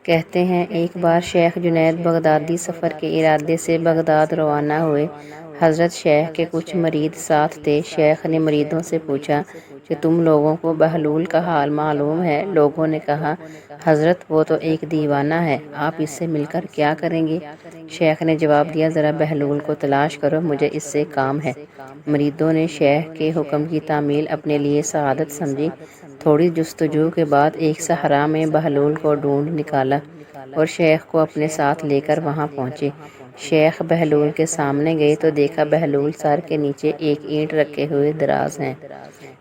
کہتے ہیں ایک بار شیخ جنید بغدادی سفر کے ارادے سے بغداد روانہ ہوئے۔ حضرت شیخ کے کچھ مرید ساتھ تھے۔ شیخ نے مریدوں سے پوچھا کہ تم لوگوں کو بہلول کا حال معلوم ہے؟ لوگوں نے کہا حضرت وہ تو ایک دیوانہ ہے، آپ اس سے مل کر کیا کریں گے؟ شیخ نے جواب دیا ذرا بہلول کو تلاش کرو، مجھے اس سے کام ہے۔ مریدوں نے شیخ کے حکم کی تعمیل اپنے لیے سعادت سمجھی۔ تھوڑی جستجو کے بعد ایک صحرا میں بہلول کو ڈھونڈ نکالا اور شیخ کو اپنے ساتھ لے کر وہاں پہنچے۔ شیخ بہلول کے سامنے گئے تو دیکھا بہلول سر کے نیچے ایک اینٹ رکھے ہوئے دراز ہیں۔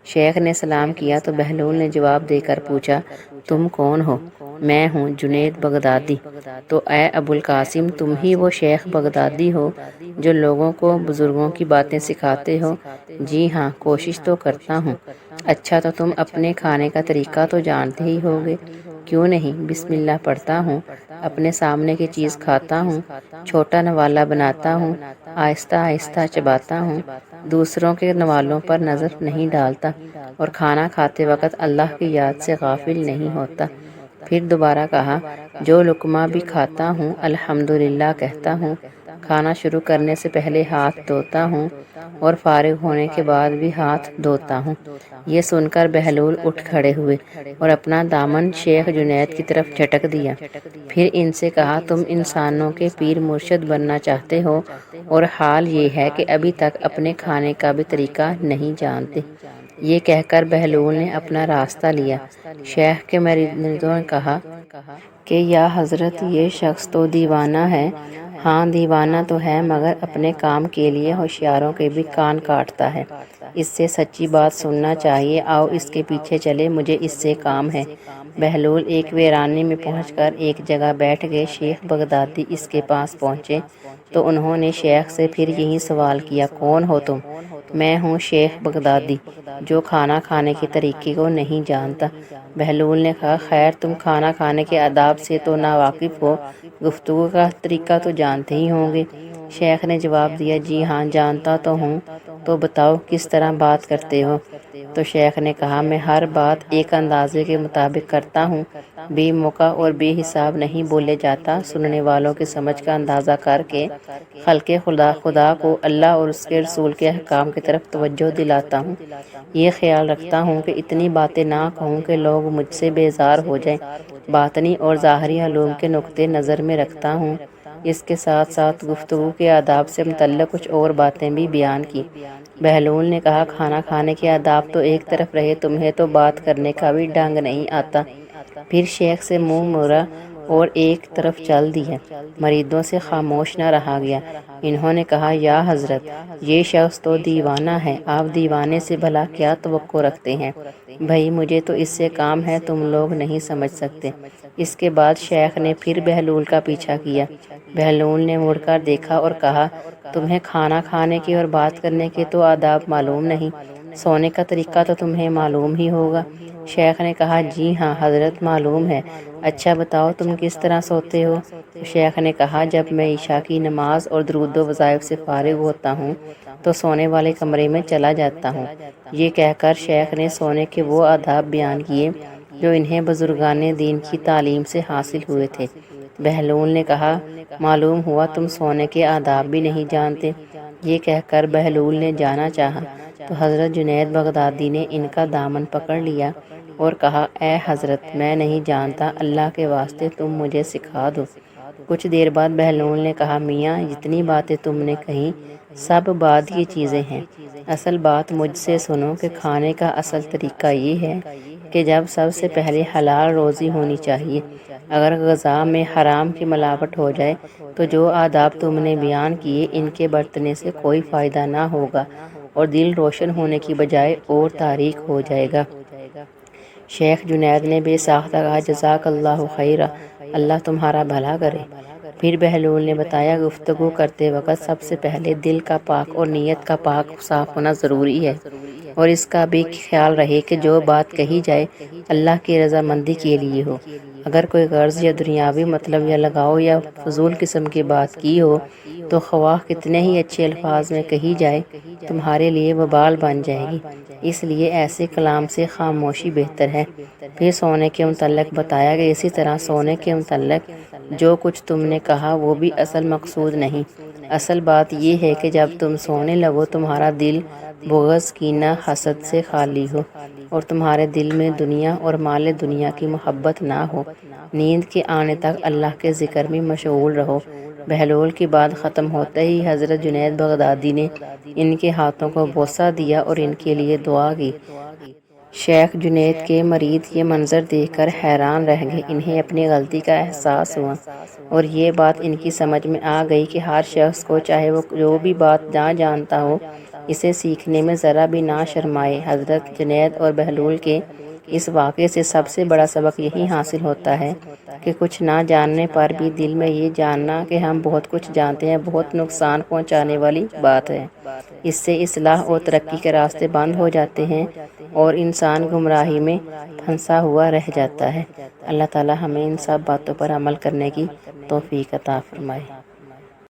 شیخ نے سلام کیا تو بہلول نے جواب دے کر پوچھا تم کون ہو؟ میں ہوں جنید بغدادی۔ تو اے ابوالقاسم تم ہی وہ شیخ بغدادی ہو جو لوگوں کو بزرگوں کی باتیں سکھاتے ہو؟ جی ہاں، کوشش تو کرتا ہوں۔ اچھا تو تم اپنے کھانے کا طریقہ تو جانتے ہی ہوگے؟ کیوں نہیں، بسم اللہ پڑھتا ہوں، اپنے سامنے کی چیز کھاتا ہوں، چھوٹا نوالا بناتا ہوں، آہستہ آہستہ چباتا ہوں، دوسروں کے نوالوں پر نظر نہیں ڈالتا اور کھانا کھاتے وقت اللہ کی یاد سے غافل نہیں ہوتا۔ پھر دوبارہ کہا جو لقمہ بھی کھاتا ہوں الحمدللہ کہتا ہوں، کھانا شروع کرنے سے پہلے ہاتھ دھوتا ہوں اور فارغ ہونے کے بعد بھی ہاتھ دھوتا ہوں۔ یہ سن کر بہلول اٹھ کھڑے ہوئے اور اپنا دامن شیخ جنید کی طرف جھٹک دیا۔ پھر ان سے کہا تم انسانوں کے پیر مرشد بننا چاہتے ہو اور حال یہ ہے کہ ابھی تک اپنے کھانے کا بھی طریقہ نہیں جانتے۔ یہ کہہ کر بہلول نے اپنا راستہ لیا۔ شیخ کے مریدوں نے کہا کہ یا حضرت یہ شخص تو دیوانہ ہے۔ ہاں دیوانہ تو ہے مگر اپنے کام کے لیے ہوشیاروں کے بھی کان کاٹتا ہے۔ اس سے سچی بات سننا چاہیے، آؤ اس کے پیچھے چلے، مجھے اس سے کام ہے۔ بہلول ایک ویرانے میں پہنچ کر ایک جگہ بیٹھ گئے۔ شیخ بغدادی اس کے پاس پہنچے تو انہوں نے شیخ سے پھر یہی سوال کیا کون ہو تم؟ میں ہوں شیخ بغدادی جو کھانا کھانے کے طریقے کو نہیں جانتا۔ بہلول نے کہا خیر تم کھانا کھانے کے آداب سے تو ناواقف ہو، گفتگو کا طریقہ تو جانتے ہی ہوں گے۔ شیخ نے جواب دیا جی ہاں جانتا تو ہوں، تو بتاؤ کس طرح بات کرتے ہو؟ تو شیخ نے کہا میں ہر بات ایک اندازے کے مطابق کرتا ہوں، بے موقع اور بے حساب نہیں بولے جاتا، سننے والوں کی سمجھ کا اندازہ کر کے خلق خدا کو اللہ اور اس کے رسول کے احکام کی طرف توجہ دلاتا ہوں۔ یہ خیال رکھتا ہوں کہ اتنی باتیں نہ کہوں کہ لوگ مجھ سے بیزار ہو جائیں۔ باطنی اور ظاہری علوم کے نقطے نظر میں رکھتا ہوں۔ اس کے ساتھ ساتھ گفتگو کے آداب سے متعلق کچھ اور باتیں بھی بیان کی۔ بہلول نے کہا کھانا کھانے کے آداب تو ایک طرف رہے، تمہیں تو بات کرنے کا بھی ڈھنگ نہیں آتا۔ پھر شیخ سے منہ موڑا اور ایک طرف چل دیا۔ مریدوں سے خاموش نہ رہا گیا۔ انہوں نے کہا یا حضرت یہ شخص تو دیوانہ ہے، آپ دیوانے سے بھلا کیا توقع رکھتے ہیں؟ بھائی مجھے تو اس سے کام ہے، تم لوگ نہیں سمجھ سکتے۔ اس کے بعد شیخ نے پھر بہلول کا پیچھا کیا۔ بہلول نے مڑ کر دیکھا اور کہا تمہیں کھانا کھانے کے اور بات کرنے کے تو آداب معلوم نہیں، سونے کا طریقہ تو تمہیں معلوم ہی ہوگا۔ شیخ نے کہا جی ہاں حضرت معلوم ہے۔ اچھا بتاؤ تم کس طرح سوتے ہو؟ شیخ نے کہا جب میں عشاء کی نماز اور درود و وظائف سے فارغ ہوتا ہوں تو سونے والے کمرے میں چلا جاتا ہوں۔ یہ کہہ کر شیخ نے سونے کے وہ آداب بیان کیے جو انہیں بزرگان دین کی تعلیم سے حاصل ہوئے تھے۔ بہلول نے کہا معلوم ہوا تم سونے کے آداب بھی نہیں جانتے۔ یہ کہہ کر بہلول نے جانا چاہا تو حضرت جنید بغدادی نے ان کا دامن پکڑ لیا اور کہا اے حضرت میں نہیں جانتا، اللہ کے واسطے تم مجھے سکھا دو۔ کچھ دیر بعد بہلول نے کہا میاں جتنی باتیں تم نے کہیں سب بعد کی چیزیں ہیں، اصل بات مجھ سے سنو کہ کھانے کا اصل طریقہ یہ ہے کہ جب سب سے پہلے حلال روزی ہونی چاہیے۔ اگر غذا میں حرام کی ملاوٹ ہو جائے تو جو آداب تم نے بیان کیے ان کے برتنے سے کوئی فائدہ نہ ہوگا اور دل روشن ہونے کی بجائے اور تاریک ہو جائے گا۔ شیخ جنید نے بے ساختہ کہا جزاک اللہ خیرا، اللہ تمہارا بھلا کرے۔ پھر بہلول نے بتایا گفتگو کرتے وقت سب سے پہلے دل کا پاک اور نیت کا پاک صاف ہونا ضروری ہے، اور اس کا بھی خیال رہے کہ جو بات کہی جائے اللہ کی رضامندی کے لیے ہو۔ اگر کوئی غرض یا دنیاوی مطلب یا لگاؤ یا فضول قسم کی بات کی ہو تو خواہ کتنے ہی اچھے الفاظ میں کہی جائے تمہارے لیے وبال بن جائے گی، اس لیے ایسے کلام سے خاموشی بہتر ہے۔ پھر سونے کے متعلق بتایا کہ اسی طرح سونے کے متعلق جو کچھ تم نے کہا وہ بھی اصل مقصود نہیں، اصل بات یہ ہے کہ جب تم سونے لگو تمہارا دل بغض، کینہ، حسد سے خالی ہو اور تمہارے دل میں دنیا اور مال دنیا کی محبت نہ ہو۔ نیند کے آنے تک اللہ کے ذکر میں مشغول رہو۔ بہلول کی بات ختم ہوتے ہی حضرت جنید بغدادی نے ان کے ہاتھوں کو بوسہ دیا اور ان کے لیے دعا کی۔ شیخ جنید کے مرید یہ منظر دیکھ کر حیران رہ گئے، انہیں اپنی غلطی کا احساس ہوا اور یہ بات ان کی سمجھ میں آ گئی کہ ہر شخص کو چاہے وہ جو بھی بات نہ جانتا ہو اسے سیکھنے میں ذرا بھی نہ شرمائے۔ حضرت جنید اور بہلول کے اس واقعے سے سب سے بڑا سبق یہی حاصل ہوتا ہے کہ کچھ نہ جاننے پر بھی دل میں یہ جاننا کہ ہم بہت کچھ جانتے ہیں بہت نقصان پہنچانے والی بات ہے۔ اس سے اصلاح اور ترقی کے راستے بند ہو جاتے ہیں اور انسان گمراہی میں پھنسا ہوا رہ جاتا ہے۔ اللہ تعالی ہمیں ان سب باتوں پر عمل کرنے کی توفیق عطا فرمائے۔